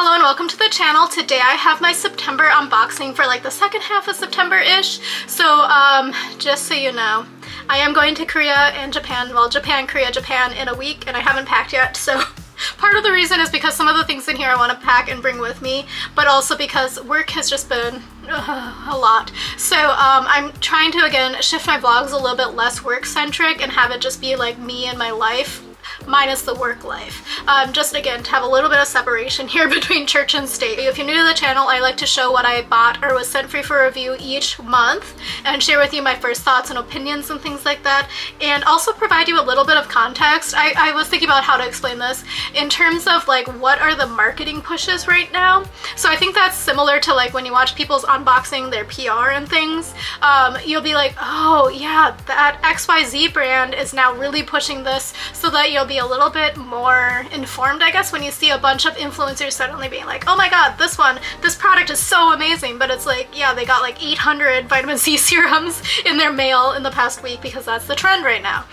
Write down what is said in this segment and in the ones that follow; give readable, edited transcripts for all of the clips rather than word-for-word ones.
Hello and welcome to the channel. Today I have my September unboxing for like the second half of September-ish. So just so you know, I am going to Korea and Japan, well Japan, Korea, Japan in a week, and I haven't packed yet, so part of the reason is because some of the things in here I want to pack and bring with me, but also because work has just been a lot. So I'm trying to again shift my vlogs a little bit less work centric and have it just be like me and my life minus the work life. Just again to have a little bit of separation here between church and state. If you're new to the channel, I like to show what I bought or was sent free for review each month and share with you my first thoughts and opinions and things like that, and also provide you a little bit of context. I was thinking about how to explain this in terms of like what are the marketing pushes right now. So I think that's similar to like when you watch people's unboxing their PR and things. You'll be like, oh yeah, that XYZ brand is now really pushing this, so that you'll be a little bit more informed, I guess, when you see a bunch of influencers suddenly being like, oh my god, this product is so amazing, but it's like, yeah, they got like 800 vitamin C serums in their mail in the past week because that's the trend right now.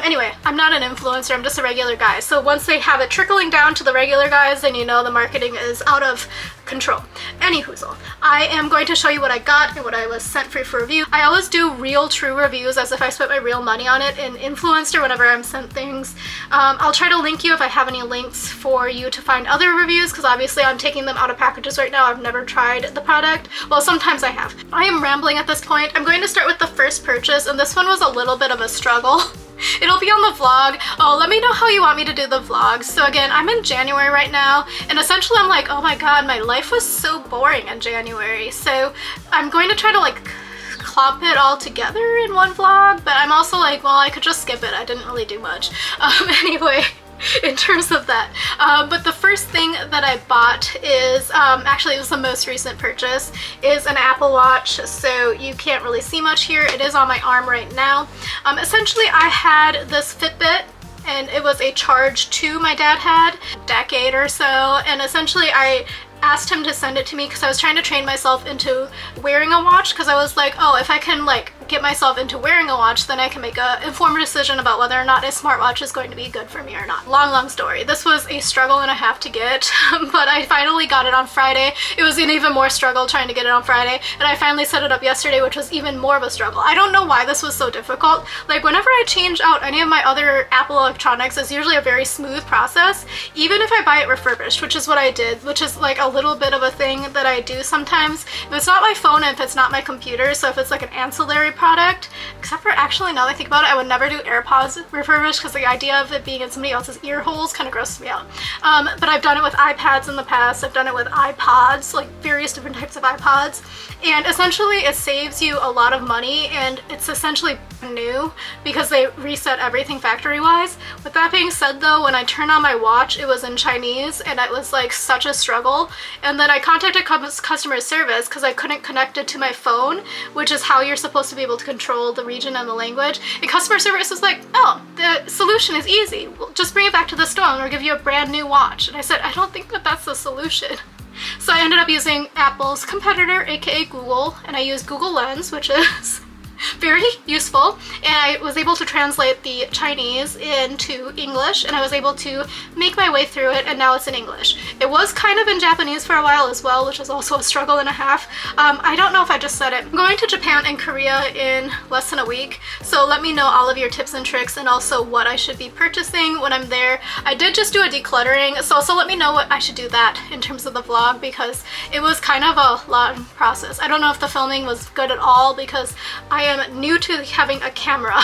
Anyway, I'm not an influencer, I'm just a regular guy. So once they have it trickling down to the regular guys, then you know the marketing is out of control. Anyhoozle, I am going to show you what I got and what I was sent free for review. I always do real, true reviews as if I spent my real money on it in Influencer whenever I'm sent things. I'll try to link you if I have any links for you to find other reviews, because obviously I'm taking them out of packages right now. I've never tried the product. Well, sometimes I have. I am rambling at this point. I'm going to start with the first purchase, and this one was a little bit of a struggle. It'll be on the vlog. Oh, let me know how you want me to do the vlogs. So again, I'm in January right now, and essentially I'm like, oh my god, my life was so boring in January. So I'm going to try to like clump it all together in one vlog, but I'm also like, well, I could just skip it. I didn't really do much. Anyway, in terms of that. But the first thing that I bought is, actually it was the most recent purchase, is an Apple Watch. So you can't really see much here. It is on my arm right now. Essentially I had this Fitbit, and it was a Charge 2 my dad had a decade or so, and essentially I asked him to send it to me because I was trying to train myself into wearing a watch, because I was like, oh, if I can like get myself into wearing a watch, then I can make a informed decision about whether or not a smartwatch is going to be good for me or not. Long story. This was a struggle and a half to get, but I finally got it on Friday. It was an even more struggle trying to get it on Friday, and I finally set it up yesterday, which was even more of a struggle. I don't know why this was so difficult. Like whenever I change out any of my other Apple electronics, it's usually a very smooth process, even if I buy it refurbished, which is what I did, which is like a little bit of a thing that I do sometimes. If it's not my phone and if it's not my computer, so if it's like an ancillary product, except for actually now that I think about it, I would never do AirPods refurbished because the idea of it being in somebody else's ear holes kind of grosses me out. But I've done it with iPads in the past. I've done it with iPods, like various different types of iPods, and essentially it saves you a lot of money, and it's essentially new because they reset everything factory wise. With that being said though, when I turned on my watch, it was in Chinese and it was like such a struggle, and then I contacted customer service because I couldn't connect it to my phone, which is how you're supposed to be able to control the region and the language, and customer service was like, oh, the solution is easy, we'll just bring it back to the store and we'll give you a brand new watch. And I said, I don't think that that's the solution. So I ended up using Apple's competitor, aka Google, and I used Google Lens, which is very useful, and I was able to translate the Chinese into English, and I was able to make my way through it, and now it's in English. It was kind of in Japanese for a while as well, which was also a struggle and a half. I don't know if I just said it. I'm going to Japan and Korea in less than a week, so let me know all of your tips and tricks and also what I should be purchasing when I'm there. I did just do a decluttering, so also let me know what I should do that in terms of the vlog, because it was kind of a long process. I don't know if the filming was good at all because I am new to having a camera.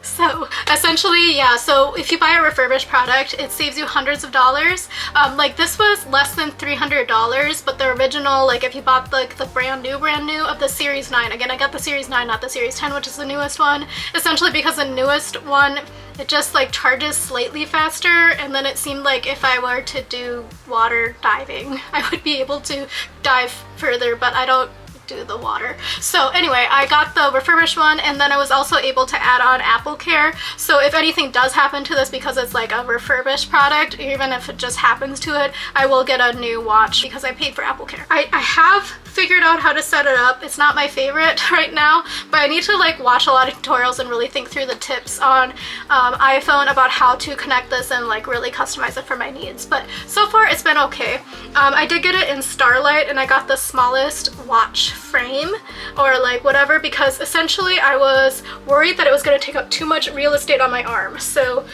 So essentially, yeah, so if you buy a refurbished product, it saves you hundreds of dollars. Like this was less than $300, but the original, like if you bought like the brand new of the Series 9, again, I got the Series 9, not the Series 10, which is the newest one, essentially because the newest one, it just like charges slightly faster, and then it seemed like if I were to do water diving, I would be able to dive further, but I don't do the water. So anyway, I got the refurbished one, and then I was also able to add on Apple Care. So if anything does happen to this because it's like a refurbished product, even if it just happens to it, I will get a new watch because I paid for Apple Care. I have figured out how to set it up. It's not my favorite right now, but I need to like watch a lot of tutorials and really think through the tips on iPhone about how to connect this and like really customize it for my needs. But so far it's been okay. I did get it in Starlight, and I got the smallest watch frame or like whatever, because essentially I was worried that it was going to take up too much real estate on my arm. So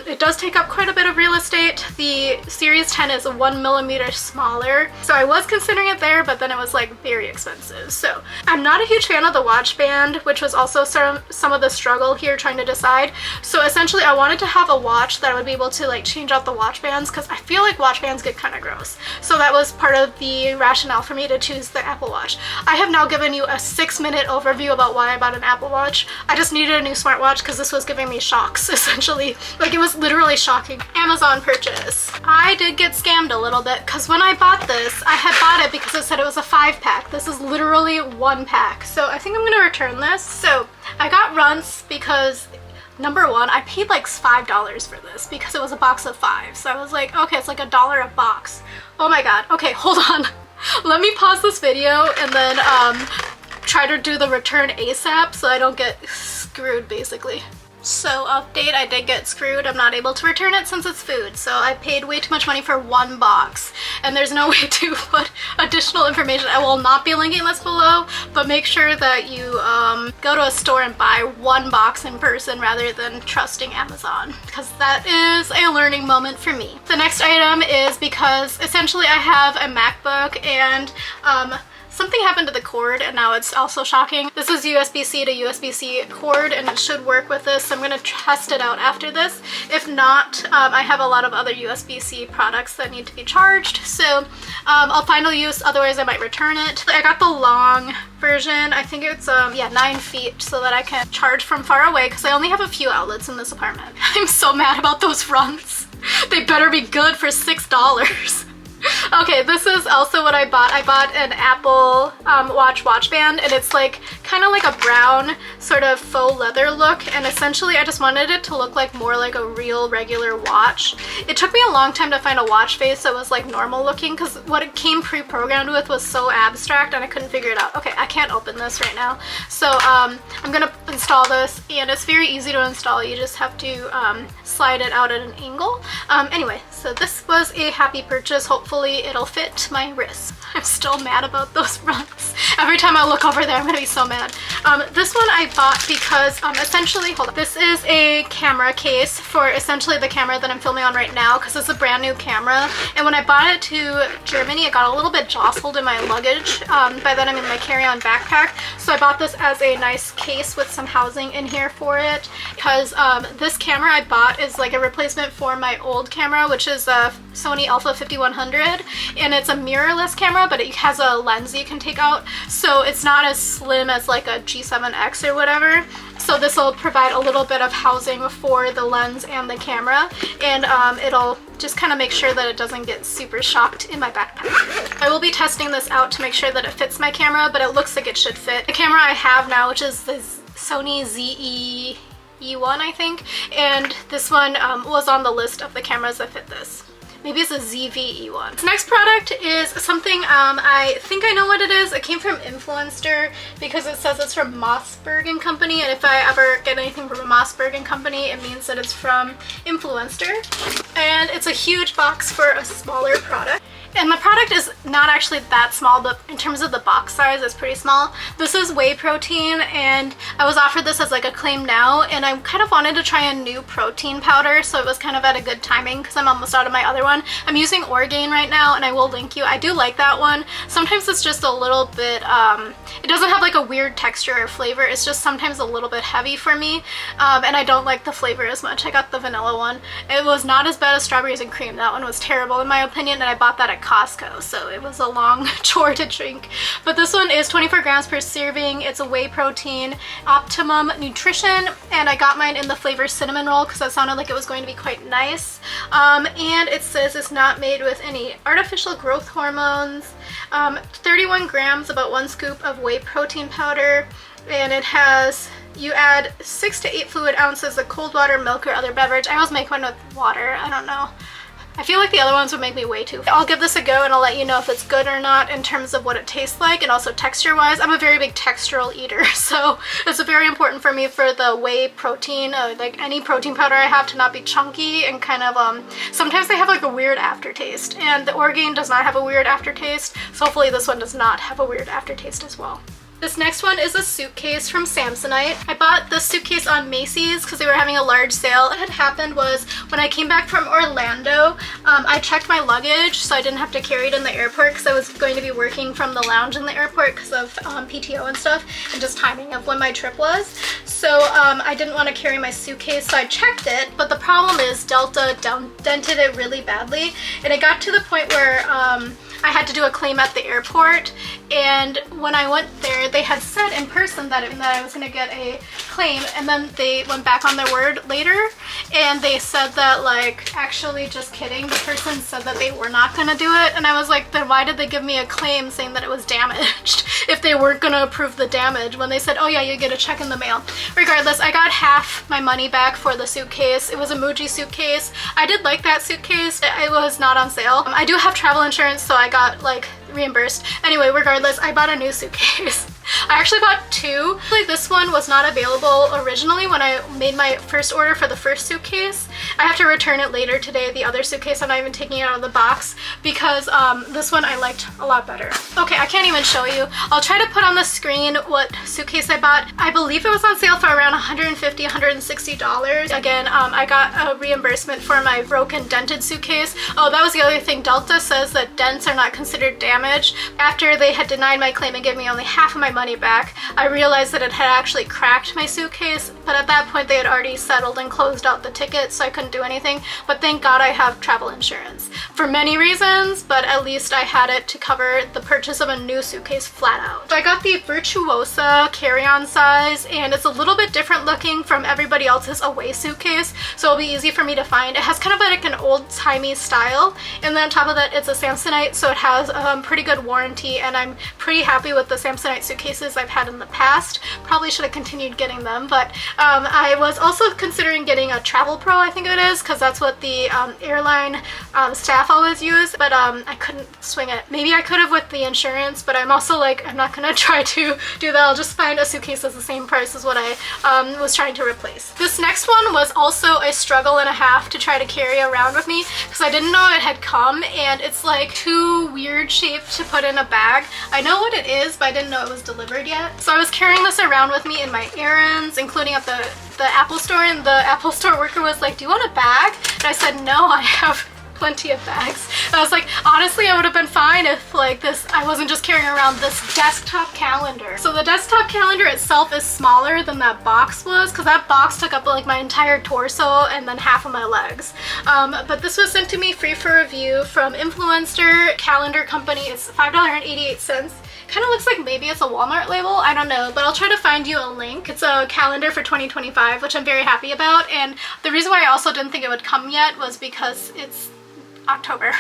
it does take up quite a bit of real estate. The Series 10 is 1 millimeter smaller, so I was considering it there, but then it was like very expensive. So I'm not a huge fan of the watch band, which was also some of the struggle here trying to decide. So essentially I wanted to have a watch that I would be able to like change out the watch bands, because I feel like watch bands get kind of gross. So that was part of the rationale for me to choose the Apple Watch. I have now given you a 6-minute overview about why I bought an Apple Watch. I just needed a new smartwatch because this was giving me shocks, essentially. Like, it was literally shocking. Amazon purchase. I did get scammed a little bit, because when I bought this, I had bought it because it said it was a 5-pack. This is literally 1 pack. So I think I'm gonna return this. So I got Runts because number one, I paid like $5 for this because it was a box of 5. So I was like, okay, it's like $1 a box. Oh my god. Okay, hold on. Let me pause this video and then try to do the return ASAP so I don't get screwed, basically. So update, I did get screwed. I'm not able to return it since it's food. So I paid way too much money for 1 box, and there's no way to put additional information. I will not be linking this below, but make sure that you go to a store and buy 1 box in person rather than trusting Amazon, because that is a learning moment for me. The next item is because essentially I have a MacBook, and something happened to the cord, and now it's also shocking. This is USB-C to USB-C cord, and it should work with this, so I'm going to test it out after this. If not, I have a lot of other USB-C products that need to be charged, so I'll find a use, otherwise I might return it. I got the long version. I think it's 9 feet, so that I can charge from far away, because I only have a few outlets in this apartment. I'm so mad about those Runts. They better be good for $6. Okay, this is also what I bought. I bought an Apple watch band, and it's like kind of like a brown sort of faux leather look, and essentially I just wanted it to look like more like a real regular watch. It took me a long time to find a watch face that was like normal looking, because what it came pre-programmed with was so abstract and I couldn't figure it out. Okay, I can't open this right now. So I'm gonna install this, and it's very easy to install. You just have to slide it out at an angle. Anyway, so this was a happy purchase. Hopefully it'll fit my wrist. I'm still mad about those Runts. Every time I look over there, I'm gonna be so mad. This one I bought because essentially, hold on. This is a camera case for essentially the camera that I'm filming on right now, because it's a brand new camera. And when I bought it to Germany, it got a little bit jostled in my luggage. By then I'm in my carry-on backpack. So I bought this as a nice case with some housing in here for it, because this camera I bought is like a replacement for my old camera, which is a Sony Alpha 5100, and it's a mirrorless camera, but it has a lens you can take out, so it's not as slim as like a G7X or whatever. So this will provide a little bit of housing for the lens and the camera, and it'll just kind of make sure that it doesn't get super shocked in my backpack. I will be testing this out to make sure that it fits my camera, but it looks like it should fit. The camera I have now, which is the Sony ZE-1, I think, and this one was on the list of the cameras that fit this. Maybe it's a ZVE1. This next product is something I think I know what it is. It came from Influencer because it says it's from Mossberg & Company, and if I ever get anything from Mossberg & Company, it means that it's from Influencer. And it's a huge box for a smaller product. And the product is not actually that small, but in terms of the box size, it's pretty small. This is whey protein, and I was offered this as like a claim now, and I kind of wanted to try a new protein powder, so it was kind of at a good timing because I'm almost out of my other one. I'm using Orgain right now, and I will link you. I do like that one. Sometimes it's just a little bit, it doesn't have like a weird texture or flavor. It's just sometimes a little bit heavy for me, and I don't like the flavor as much. I got the vanilla one. It was not as bad as strawberries and cream. That one was terrible in my opinion, and I bought that at at Costco, so it was a long chore to drink. But this one is 24 grams per serving. It's a whey protein, optimum nutrition, and I got mine in the flavor cinnamon roll because that sounded like it was going to be quite nice. And it says it's not made with any artificial growth hormones. 31 grams, about 1 scoop of whey protein powder, and it has, you add 6 to 8 fluid ounces of cold water, milk, or other beverage. I always make one with water. I don't know. I feel like the other ones would make me way too. I'll give this a go and I'll let you know if it's good or not in terms of what it tastes like and also texture wise. I'm a very big textural eater, so it's very important for me for the whey protein, like any protein powder I have, to not be chunky and kind of, sometimes they have like a weird aftertaste, and the Orgain does not have a weird aftertaste, so hopefully this one does not have a weird aftertaste as well. This next one is a suitcase from Samsonite. I bought this suitcase on Macy's because they were having a large sale. What had happened was when I came back from Orlando, I checked my luggage so I didn't have to carry it in the airport because I was going to be working from the lounge in the airport because of PTO and stuff and just timing of when my trip was. So I didn't want to carry my suitcase, so I checked it, but the problem is Delta dented it really badly, and it got to the point where I had to do a claim at the airport, and when I went there, they had said in person that I was going to get a claim, and then they went back on their word later, and they said that, like, actually, just kidding, the person said that they were not going to do it, and I was like, then why did they give me a claim saying that it was damaged if they weren't going to approve the damage when they said, oh yeah, you get a check in the mail. Regardless, I got half my money back for the suitcase. It was a Muji suitcase. I did like that suitcase. It was not on sale. I do have travel insurance, so I got like reimbursed. Anyway, regardless, I bought a new suitcase. I actually bought two. Like, this one was not available originally when I made my first order for the first suitcase. I have to return it later today, the other suitcase. I'm not even taking it out of the box because this one I liked a lot better. Okay, I can't even show you. I'll try to put on the screen what suitcase I bought. I believe it was on sale for around $150, $160. Again, I got a reimbursement for my broken dented suitcase. Oh, that was the other thing. Delta says that dents are not considered damage. After they had denied my claim and gave me only half of my money back, I realized that it had actually cracked my suitcase, but at that point they had already settled and closed out the ticket, so I couldn't do anything. But thank God I have travel insurance for many reasons, but at least I had it to cover the purchase of a new suitcase flat out. So I got the Virtuosa carry-on size, and it's a little bit different looking from everybody else's Away suitcase, so it'll be easy for me to find. It has kind of like an old-timey style, and then on top of that it's a Samsonite, so it has pretty good warranty, and I'm pretty happy with the Samsonite suitcases I've had in the past. Probably should have continued getting them, but I was also considering getting a Travel Pro, I think it is, because that's what the airline staff always use, but I couldn't swing it. Maybe I could have with the insurance, but I'm also like, I'm not gonna try to do that. I'll just find a suitcase that's the same price as what I was trying to replace. This next one was also a struggle and a half to try to carry around with me because I didn't know it had come, and it's like too weird shaped to put in a bag. I know what it is, but I didn't know it was delivered yet. So I was carrying this around with me in my errands, including at the Apple store, and the Apple store worker was like, do you want a bag? And I said, no, I have plenty of bags. And I was like, honestly, I would have been fine if like this, I wasn't just carrying around this desktop calendar. So the desktop calendar itself is smaller than that box was, because that box took up like my entire torso and then half of my legs. But this was sent to me free for review from Influencer Calendar Company. It's $5.88. Kind of looks like maybe it's a Walmart label, I don't know, but I'll try to find you a link. It's a calendar for 2025, which I'm very happy about, and the reason why I also didn't think it would come yet was because it's October.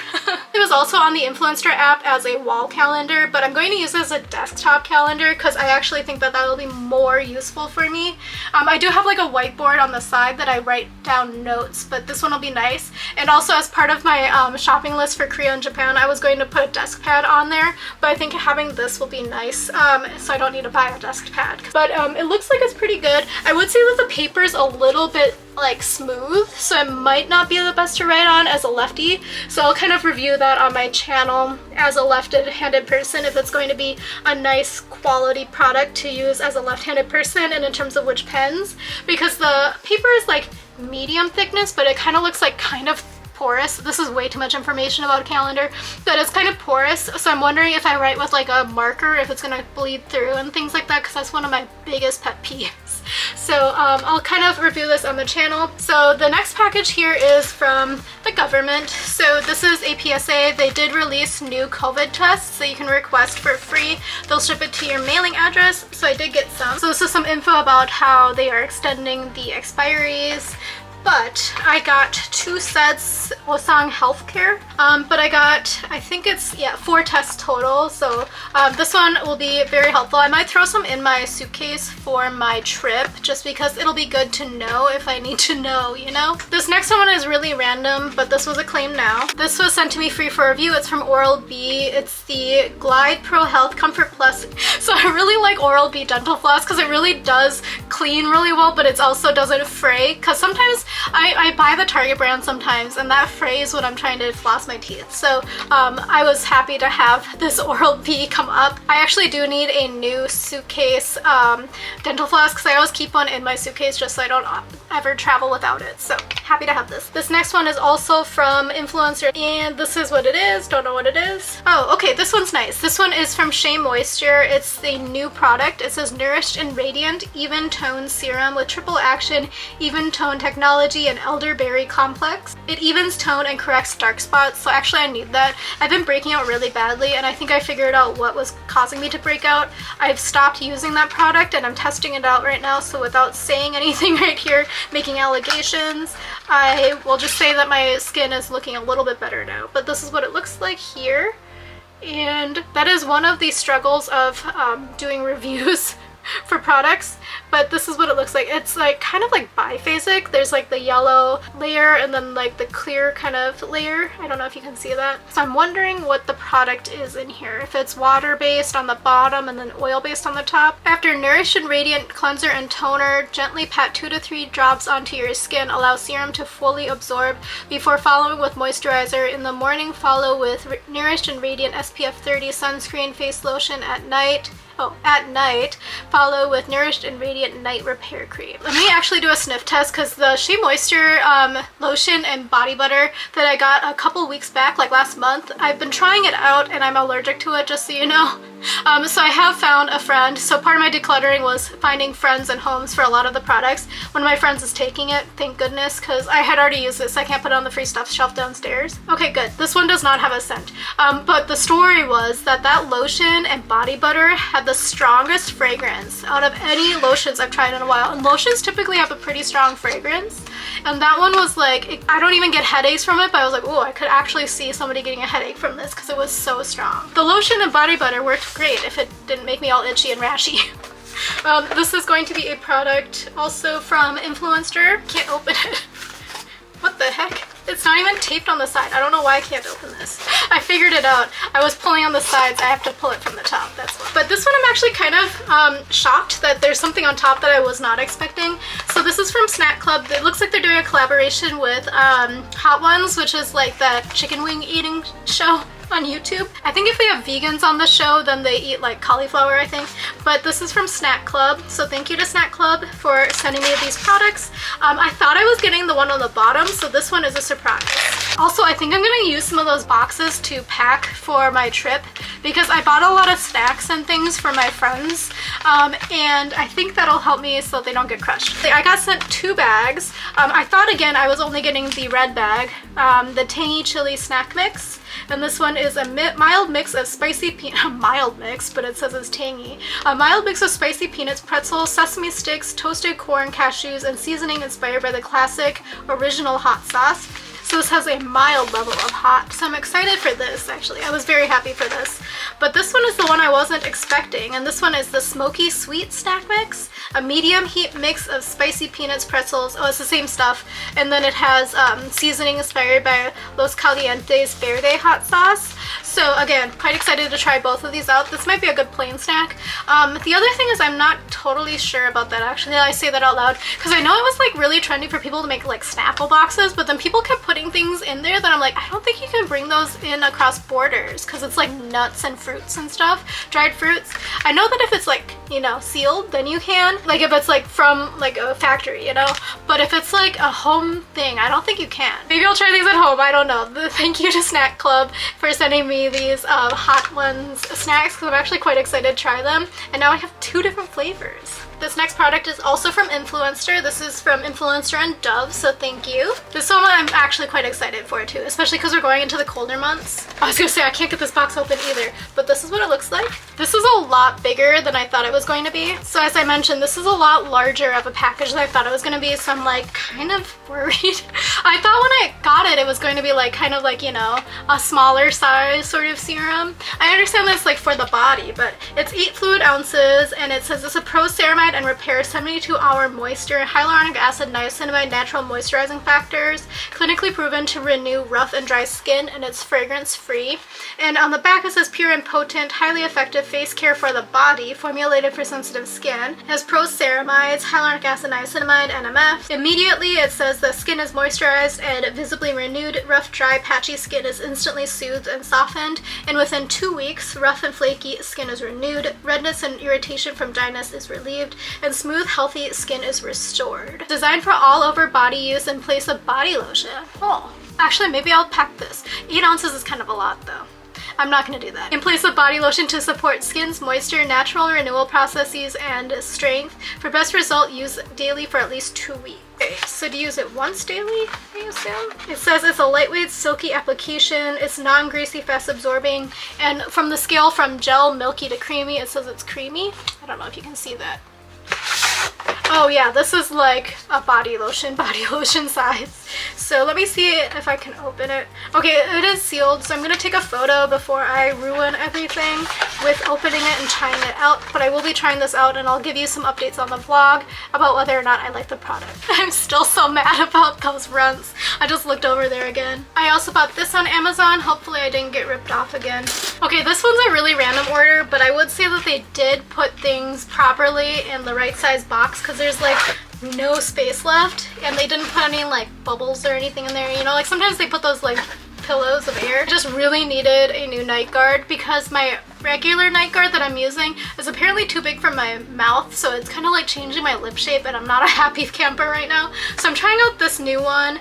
It was also on the Influencer app as a wall calendar, but I'm going to use it as a desktop calendar because I actually think that that'll be more useful for me. I do have like a whiteboard on the side that I write down notes, but this one will be nice. And also, as part of my shopping list for Korea and Japan, I was going to put a desk pad on there, but I think having this will be nice, so I don't need to buy a desk pad. But it looks like it's pretty good. I would say that the paper's a little bit like smooth, so it might not be the best to write on as a lefty, so I'll kind of review that on my channel as a left-handed person, if it's going to be a nice quality product to use as a left-handed person, and in terms of which pens, because the paper is like medium thickness, but it kind of looks like kind of porous. This is way too much information about a calendar, but it's kind of porous. So I'm wondering if I write with like a marker, if it's gonna bleed through and things like that, because that's one of my biggest pet peeves. So I'll kind of review this on the channel. So the next package here is from the government. So this is a PSA. They did release new COVID tests that you can request for free. They'll ship it to your mailing address. So I did get some. So this is some info about how they are extending the expiries. But I got 2 sets Osang Healthcare, but I got, I think it's, 4 tests total, so this one will be very helpful. I might throw some in my suitcase for my trip, just because it'll be good to know if I need to know, you know? This next one is really random, but this was a claim now. This was sent to me free for review. It's from Oral-B. It's the Glide Pro Health Comfort Plus. So I really like Oral-B Dental Floss because it really does clean really well, but it also doesn't fray, because sometimes I buy the Target brand sometimes, and that frays when I'm trying to floss my teeth. So I was happy to have this Oral-B come up. I actually do need a new suitcase dental floss, because I always keep one in my suitcase just so I don't ever travel without it. So happy to have this. This next one is also from Influencer, and this is what it is. Don't know what it is. Oh, okay, this one's nice. This one is from Shea Moisture. It's the new product. It says Nourished and Radiant Even Tone Serum with triple action, even tone technology, and elderberry complex. It evens tone and corrects dark spots, so actually I need that. I've been breaking out really badly, and I think I figured out what was causing me to break out. I've stopped using that product and I'm testing it out right now, so without saying anything right here, making allegations, I will just say that my skin is looking a little bit better now. But this is what it looks like here, and that is one of the struggles of doing reviews for products, but this is what it looks like. It's like kind of like biphasic. There's like the yellow layer and then like the clear kind of layer. I don't know if you can see that. So I'm wondering what the product is in here. If it's water based on the bottom and then oil based on the top. After Nourish and Radiant Cleanser and Toner, gently pat 2 to 3 drops onto your skin. Allow serum to fully absorb before following with moisturizer. In the morning, follow with Nourished and Radiant SPF 30 sunscreen face lotion at night. At night, follow with Nourished and Radiant Night Repair Cream. Let me actually do a sniff test, because the Shea Moisture lotion and body butter that I got a couple weeks back, like last month, I've been trying it out and I'm allergic to it, just so you know. So I have found a friend. So part of my decluttering was finding friends and homes for a lot of the products. One of my friends is taking it, thank goodness, because I had already used this. I can't put it on the free stuff shelf downstairs. Okay, good. This one does not have a scent. But the story was that that lotion and body butter had the strongest fragrance out of any lotions I've tried in a while. And lotions typically have a pretty strong fragrance. And that one was like, I don't even get headaches from it, but I was like, oh, I could actually see somebody getting a headache from this because it was so strong. The lotion and body butter worked great if it didn't make me all itchy and rashy. This is going to be a product also from Influencer. Can't open it. What the heck? It's not even taped on the side. I don't know why I can't open this. I figured it out. I was pulling on the sides. I have to pull it from the top. That's why. But this one I'm actually kind of shocked that there's something on top that I was not expecting. So this is from Snack Club. It looks like they're doing a collaboration with Hot Ones, which is like that chicken wing eating show on YouTube. I think if we have vegans on the show, then they eat like cauliflower, I think. But this is from Snack Club, so thank you to Snack Club for sending me these products. I thought I was getting the one on the bottom, so this one is a surprise. Also, I think I'm gonna use some of those boxes to pack for my trip, because I bought a lot of snacks and things for my friends, and I think that'll help me so they don't get crushed. I got sent 2 bags. I thought again I was only getting the red bag, the tangy chili snack mix. And this one is a mild mix of spicy mild mix, but it says it's tangy. A mild mix of spicy peanuts, pretzels, sesame sticks, toasted corn, cashews, and seasoning inspired by the classic original hot sauce. So this has a mild level of hot. So I'm excited for this, actually. I was very happy for this. But this one is the one I wasn't expecting. And this one is the Smoky Sweet Snack Mix. A medium heat mix of spicy peanuts, pretzels. Oh, it's the same stuff. And then it has seasoning inspired by Los Calientes Verde hot sauce. So again, quite excited to try both of these out. This might be a good plain snack. The other thing is I'm not totally sure about that, actually. I say that out loud because I know it was like really trendy for people to make like Snapple boxes, but then people kept putting putting things in there that I'm like, I don't think you can bring those in across borders because it's like nuts and fruits and stuff, dried fruits. I know that if it's like, you know, sealed, then you can, like if it's like from like a factory, you know, but if it's like a home thing, I don't think you can. Maybe I'll try these at home, I don't know. Thank you to Snack Club for sending me these Hot Ones snacks because I'm actually quite excited to try them, and now I have 2 different flavors. This next product is also from Influencer. This is from Influencer and Dove, so thank you. This one I'm actually quite excited for too, especially because we're going into the colder months. I was gonna say I can't get this box open either, but this is what it looks like. This is a lot bigger than I thought it was going to be. So as I mentioned, this is a lot larger of a package than I thought it was going to be, so I'm like kind of worried. I thought when I got it, it was going to be like kind of like, you know, a smaller size sort of serum. I understand this like for the body, but it's 8 fluid ounces, and it says it's a pro ceramide and repair 72-hour moisture, hyaluronic acid, niacinamide, natural moisturizing factors, clinically proven to renew rough and dry skin, and it's fragrance free. And on the back it says pure and potent, highly effective face care for the body, formulated for sensitive skin. It has pro ceramides, hyaluronic acid, niacinamide, NMF. Immediately it says the skin is moisturized and visibly renewed. Rough, dry, patchy skin is instantly soothed and softened, and within 2 weeks, rough and flaky skin is renewed. Redness and irritation from dryness is relieved, and smooth, healthy skin is restored. Designed for all over body use in place of body lotion. Oh, actually maybe I'll pack this. 8 ounces is kind of a lot though. I'm not going to do that. In place of body lotion to support skin's moisture, natural renewal processes, and strength. For best result, use daily for at least 2 weeks. Okay, so to use it once daily, I assume? It says it's a lightweight, silky application. It's non-greasy, fast absorbing. And from the scale from gel, milky to creamy, it says it's creamy. I don't know if you can see that. Oh yeah, this is like a body lotion size. So let me see if I can open it. Okay, it is sealed, so I'm going to take a photo before I ruin everything with opening it and trying it out. But I will be trying this out, and I'll give you some updates on the vlog about whether or not I like the product. I'm still so mad about those runts. I just looked over there again. I also bought this on Amazon. Hopefully I didn't get ripped off again. Okay, this one's a really random order, but I would say that they did put things properly in the right size box, because there's like no space left, and they didn't put any like bubbles or anything in there, you know, like sometimes they put those like pillows of air. I just really needed a new night guard because my regular night guard that I'm using is apparently too big for my mouth, so it's kind of like changing my lip shape, and I'm not a happy camper right now. So I'm trying out this new one.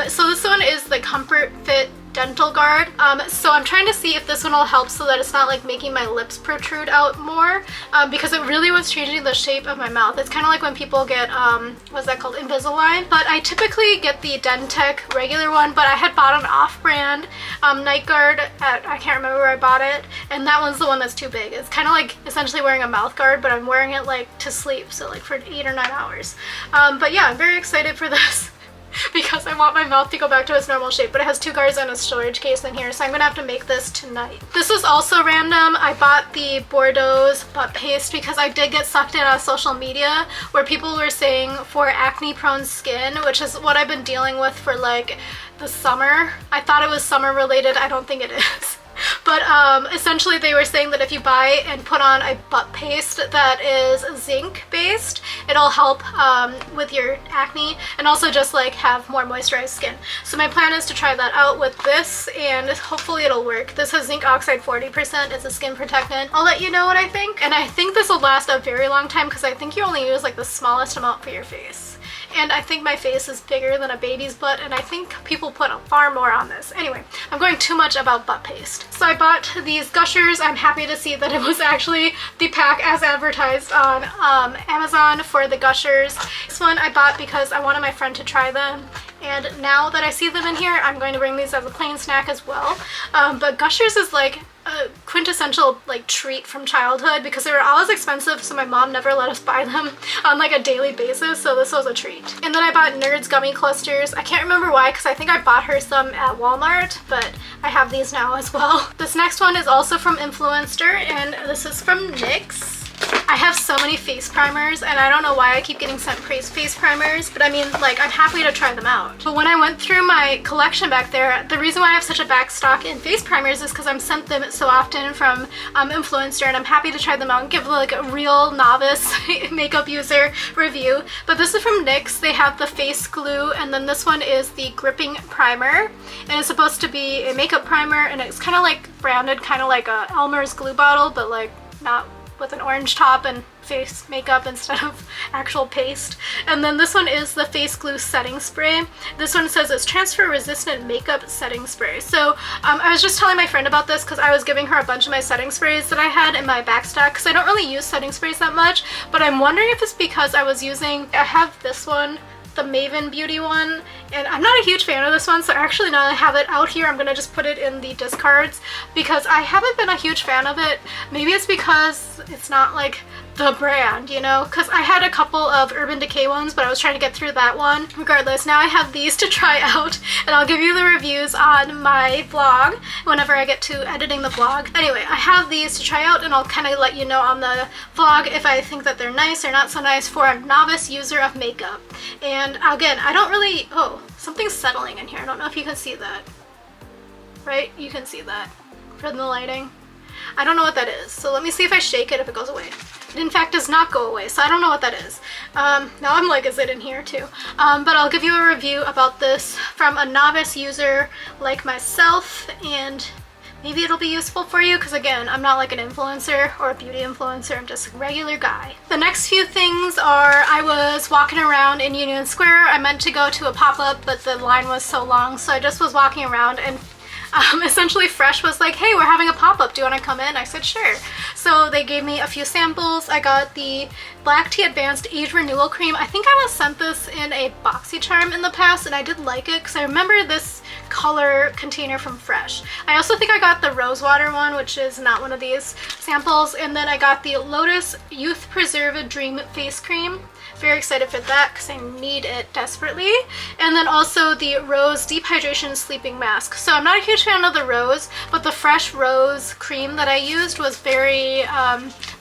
So this one is the Comfort Fit dental guard. So I'm trying to see if this one will help so that it's not like making my lips protrude out more, because it really was changing the shape of my mouth. It's kind of like when people get what's that called, Invisalign. But I typically get the Dentec regular one, but I had bought an off-brand night guard at, I can't remember where I bought it, and that one's the one that's too big. It's kind of like essentially wearing a mouth guard, but I'm wearing it like to sleep, so like for 8 or 9 hours. But yeah, I'm very excited for this. Because I want my mouth to go back to its normal shape, but it has 2 guards and a storage case in here, so I'm gonna have to make this tonight. This is also random. I bought the Bordeaux's butt paste because I did get sucked in on social media where people were saying for acne prone skin, which is what I've been dealing with for like the summer. I thought it was summer related. I don't think it is. But essentially they were saying that if you buy and put on a butt paste that is zinc based, it'll help with your acne and also just like have more moisturized skin. So my plan is to try that out with this, and hopefully it'll work. This has zinc oxide 40%. It's a skin protectant. I'll let you know what I think. And I think this will last a very long time because I think you only use like the smallest amount for your face. And I think my face is bigger than a baby's butt, and I think people put far more on this. Anyway, I'm going too much about butt paste. So I bought these gushers. I'm happy to see that it was actually the pack as advertised on Amazon for the gushers. This one I bought because I wanted my friend to try them. And now that I see them in here, I'm going to bring these as a plain snack as well. But gushers is like a quintessential like treat from childhood because they were always expensive, so my mom never let us buy them on like a daily basis, so this was a treat. And then I bought Nerds gummy clusters. I can't remember why because I think I bought her some at Walmart, but I have these now as well. This next one is also from Influencer, and this is from NYX. I have so many face primers, and I don't know why I keep getting sent face primers, but I mean, like, I'm happy to try them out. But when I went through my collection back there, the reason why I have such a back stock in face primers is because I'm sent them so often from influencer, and I'm happy to try them out and give like a real novice makeup user review. But this is from NYX. They have the face glue, and then this one is the gripping primer, and it's supposed to be a makeup primer, and it's kind of like branded kind of like a Elmer's glue bottle, but like not with an orange top and face makeup instead of actual paste. And then this one is the face glue setting spray. This one says it's transfer resistant makeup setting spray. So I was just telling my friend about this because I was giving her a bunch of my setting sprays that I had in my backstock, because I don't really use setting sprays that much, but I'm wondering if it's because I have this one, the Maven Beauty one, and I'm not a huge fan of this one, so actually now I have it out here, I'm gonna just put it in the discards because I haven't been a huge fan of it. Maybe it's because it's not like the brand, you know, because I had a couple of Urban Decay ones, but I was trying to get through that one. Regardless, now I have these to try out, and I'll give you the reviews on my vlog whenever I get to editing the vlog. Anyway, I have these to try out, and I'll kind of let you know on the vlog if I think that they're nice or not so nice for a novice user of makeup. And again, I don't really, oh, something's settling in here. I don't know if you can see that. Right? You can see that from the lighting. I don't know what that is, so let me see if I shake it if it goes away. It in fact does not go away, so I don't know what that is. Now I'm like, is it in here too? But I'll give you a review about this from a novice user like myself, and maybe it'll be useful for you, because again, I'm not like an influencer or a beauty influencer, I'm just a regular guy. The next few things are, I was walking around in Union Square. I meant to go to a pop-up, but the line was so long, so I just was walking around, and essentially Fresh was like, hey, we're having a pop-up, do you want to come in? I said sure. So they gave me a few samples. I got the Black Tea Advanced Age Renewal Cream. I think I was sent this in a BoxyCharm in the past, and I did like it because I remember this color container from Fresh. I also think I got the Rose Water one, which is not one of these samples, and then I got the Lotus Youth Preserve Dream Face Cream. Very excited for that because I need it desperately. And then also the Rose Deep Hydration Sleeping Mask. So I'm not a huge fan of the rose, but the Fresh Rose cream that I used was very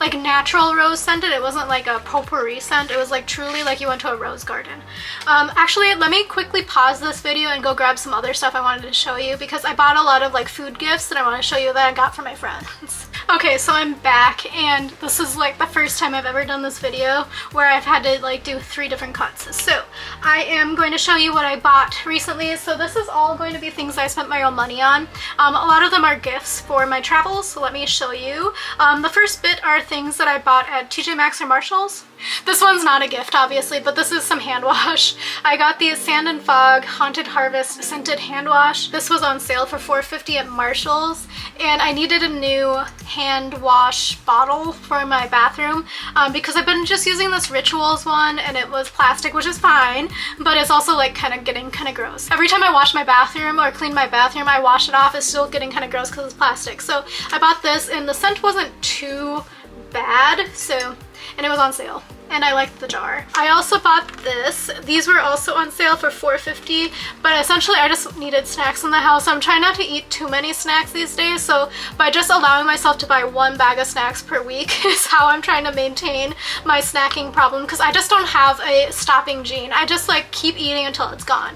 like natural rose scented. It wasn't like a potpourri scent. It was like truly like you went to a rose garden. Actually, let me quickly pause this video and go grab some other stuff I wanted to show you, because I bought a lot of like food gifts that I want to show you that I got from my friends. Okay, so I'm back, and this is like the first time I've ever done this video where I've had to like do 3 different cuts. So I am going to show you what I bought recently. So this is all going to be things I spent my own money on. A lot of them are gifts for my travels, so let me show you. The first bit are things that I bought at TJ Maxx or Marshalls. This one's not a gift, obviously, but this is some hand wash. I got the Sand and Fog Haunted Harvest Scented Hand Wash. This was on sale for $4.50 at Marshalls, and I needed a new hand wash bottle for my bathroom because I've been just using this Rituals one, and it was plastic, which is fine, but it's also like getting kind of gross. Every time I wash my bathroom or clean my bathroom, I wash it off. It's still getting kind of gross because it's plastic. So I bought this, and the scent wasn't too bad, and it was on sale, and I liked the jar. I also bought this. These were also on sale for $4.50, but essentially I just needed snacks in the house. I'm trying not to eat too many snacks these days, so by just allowing myself to buy 1 bag of snacks per week is how I'm trying to maintain my snacking problem, because I just don't have a stopping gene. I just like keep eating until it's gone.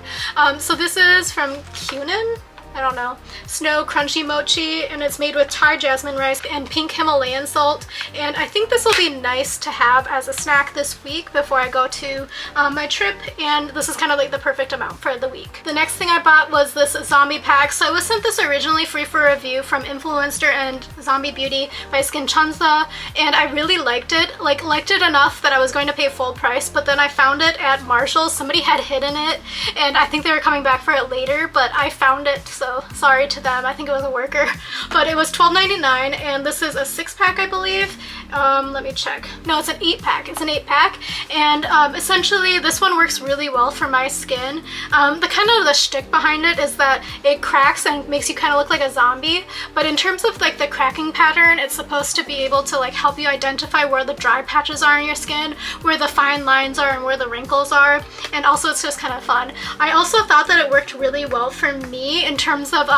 So this is from Cunin. I don't know, Snow Crunchy Mochi, and it's made with Thai jasmine rice and pink Himalayan salt, and I think this will be nice to have as a snack this week before I go to my trip, and this is kind of like the perfect amount for the week. The next thing I bought was this zombie pack. So I was sent this originally free for review from Influencer and Zombie Beauty by Skinchanza, and I really liked it. Liked it enough that I was going to pay full price, but then I found it at Marshalls. Somebody had hidden it, and I think they were coming back for it later, but I found it, so sorry to them. I think it was a worker, but it was $12.99, and this is a 6-pack, I believe. Let me check. No, it's an 8-pack. It's an 8-pack, and essentially this one works really well for my skin. The shtick behind it is that it cracks and makes you kind of look like a zombie, but in terms of like the cracking pattern, it's supposed to be able to like help you identify where the dry patches are in your skin, where the fine lines are, and where the wrinkles are, and also it's just kind of fun. I also thought that it worked really well for me in terms terms of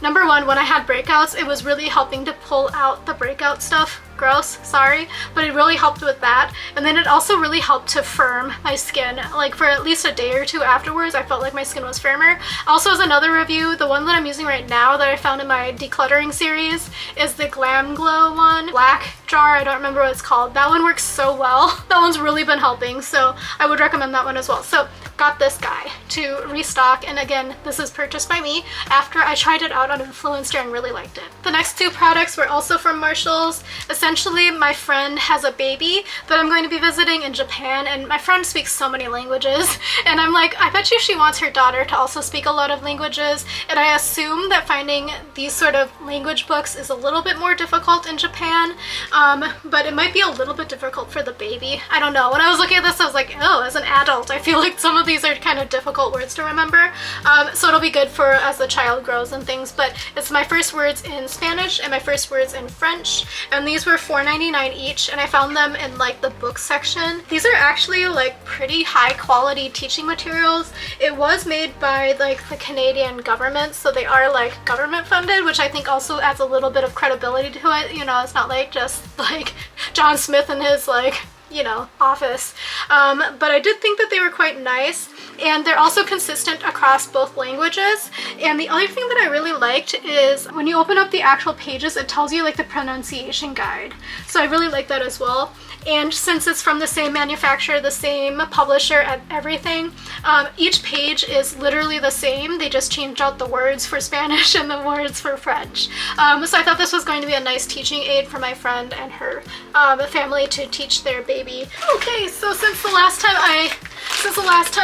number one, when I had breakouts, it was really helping to pull out the breakout stuff. Gross, sorry, but it really helped with that. And then it also really helped to firm my skin. Like for at least a day or two afterwards, I felt like my skin was firmer. Also, as another review, the one that I'm using right now that I found in my decluttering series is the Glam Glow one, black jar. I don't remember what it's called. That one works so well. That one's really been helping, so I would recommend that one as well. So got this guy to restock, and again, this is purchased by me after I tried it out on Influencer and really liked it. The next two products were also from Marshalls. Essentially, my friend has a baby that I'm going to be visiting in Japan, and my friend speaks so many languages, and I'm like, I bet you she wants her daughter to also speak a lot of languages, and I assume that finding these sort of language books is a little bit more difficult in Japan, but it might be a little bit difficult for the baby. I don't know. When I was looking at this, I was like, oh, as an adult, I feel like some of these are kind of difficult words to remember, so it'll be good for as the child grows and things. But it's my first words in Spanish and my first words in French, and these were $4.99 each, and I found them in like the book section. These are actually like pretty high quality teaching materials. It was made by like the Canadian government, so they are like government funded, which I think also adds a little bit of credibility to it. You know, it's not like just like John Smith and his like, you know, office. But I did think that they were quite nice, and they're also consistent across both languages. And the other thing that I really liked is when you open up the actual pages, it tells you like the pronunciation guide. So I really like that as well. And since it's from the same manufacturer, the same publisher, and everything, each page is literally the same. They just changed out the words for Spanish and the words for French. So I thought this was going to be a nice teaching aid for my friend and her family to teach their baby. Okay, so since the last time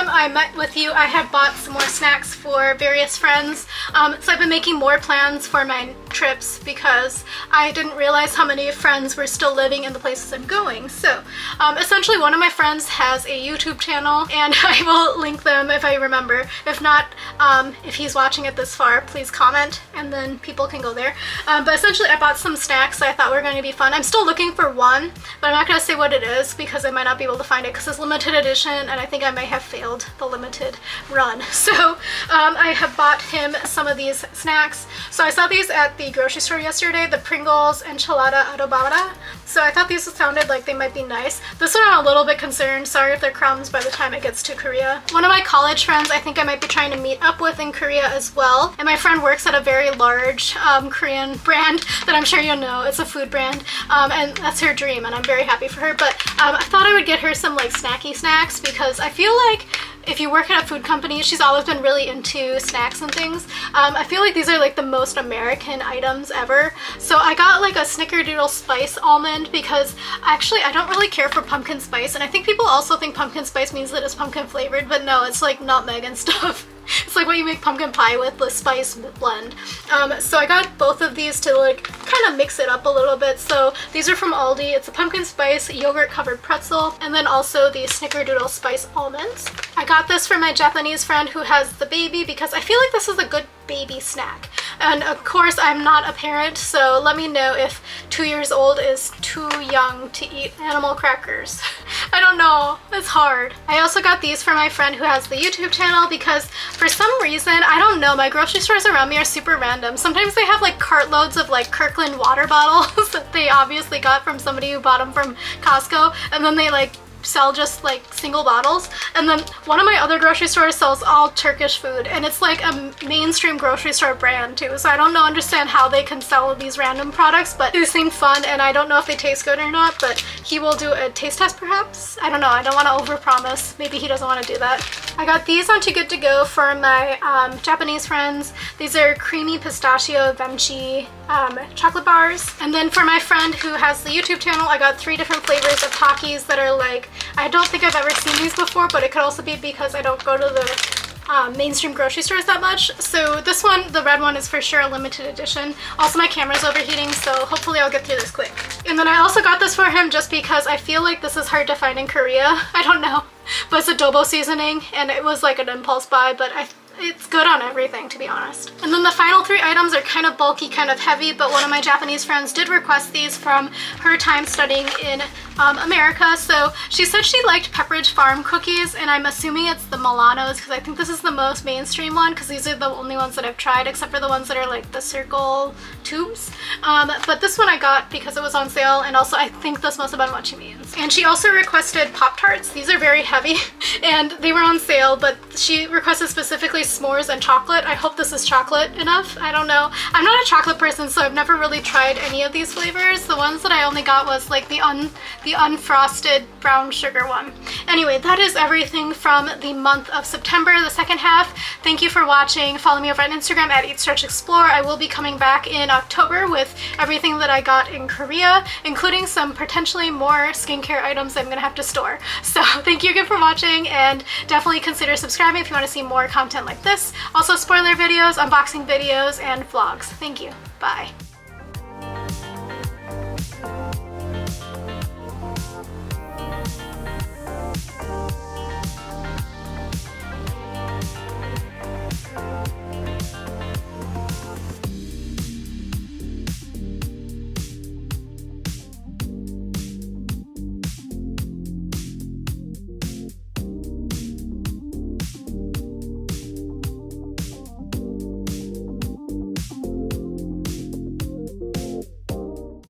I met with you, I have bought some more snacks for various friends. So I've been making more plans for my trips because I didn't realize how many friends were still living in the places I'm going. So essentially one of my friends has a YouTube channel, and I will link them if I remember. If not, if he's watching it this far, please comment and then people can go there. But essentially I bought some snacks that I thought were going to be fun. I'm still looking for one, but I'm not going to say what it is because I might not be able to find it because it's limited edition, and I think I might have failed the limited run. So I have bought him some of these snacks. So I saw these at the grocery store yesterday, the Pringles Enchilada Adobada. So I thought these sounded like they might be nice. This one I'm a little bit concerned. Sorry if they're crumbs by the time it gets to Korea. One of my college friends I think I might be trying to meet up with in Korea as well. And my friend works at a very large Korean brand that I'm sure you'll know. It's a food brand. And that's her dream, and I'm very happy for her. But I thought I would get her some like snacky snacks because I feel like if you work at a food company, she's always been really into snacks and things. I feel like these are like the most American items ever. So I got like a Snickerdoodle Spice almond because actually I don't really care for pumpkin spice, and I think people also think pumpkin spice means that it's pumpkin flavored, but no, it's like nutmeg and stuff. It's like what you make pumpkin pie with, the spice blend. So I got both of these to like kind of mix it up a little bit. So these are from Aldi. It's a pumpkin spice yogurt covered pretzel, and then also the Snickerdoodle Spice almonds. I got this for my Japanese friend who has the baby because I feel like this is a good baby snack. And of course I'm not a parent, so let me know if 2 years old is too young to eat animal crackers. I don't know, it's hard. I also got these for my friend who has the YouTube channel because for some reason, I don't know, my grocery stores around me are super random. Sometimes they have like cartloads of like Kirkland water bottles that they obviously got from somebody who bought them from Costco, and then they like sell just like single bottles. And then one of my other grocery stores sells all Turkish food, and it's like a mainstream grocery store brand too, so I don't understand how they can sell these random products, but they seem fun, and I don't know if they taste good or not, but he will do a taste test perhaps. I don't know, I don't want to overpromise. Maybe he doesn't want to do that. I got these on Too Good To Go for my Japanese friends. These are creamy pistachio vemchi chocolate bars. And then for my friend who has the YouTube channel, I got 3 different flavors of Takis that are like, I don't think I've ever seen these before, but it could also be because I don't go to the mainstream grocery stores that much. So this one, the red one, is for sure a limited edition. Also my camera's overheating, so hopefully I'll get through this quick. And then I also got this for him just because I feel like this is hard to find in Korea. I don't know, but it's adobo seasoning, and it was like an impulse buy, but it's good on everything, to be honest. And then the final 3 items are kind of bulky, kind of heavy, but one of my Japanese friends did request these from her time studying in America. So she said she liked Pepperidge Farm cookies, and I'm assuming it's the Milanos because I think this is the most mainstream one because these are the only ones that I've tried, except for the ones that are like the circle tubes. But this one I got because it was on sale, and also I think this must have been what she means. And she also requested Pop-Tarts. These are very heavy and they were on sale, but she requested specifically s'mores and chocolate. I hope this is chocolate enough. I don't know. I'm not a chocolate person, so I've never really tried any of these flavors. The ones that I only got was like the unfrosted brown sugar one. Anyway, that is everything from the month of September, the second half. Thank you for watching. Follow me over on Instagram at eat-stretch-explore. I will be coming back in October with everything that I got in Korea, including some potentially more skincare items I'm gonna have to store. So thank you again for watching, and definitely consider subscribing if you want to see more content like this. Also spoiler videos, unboxing videos, and vlogs. Thank you. Bye.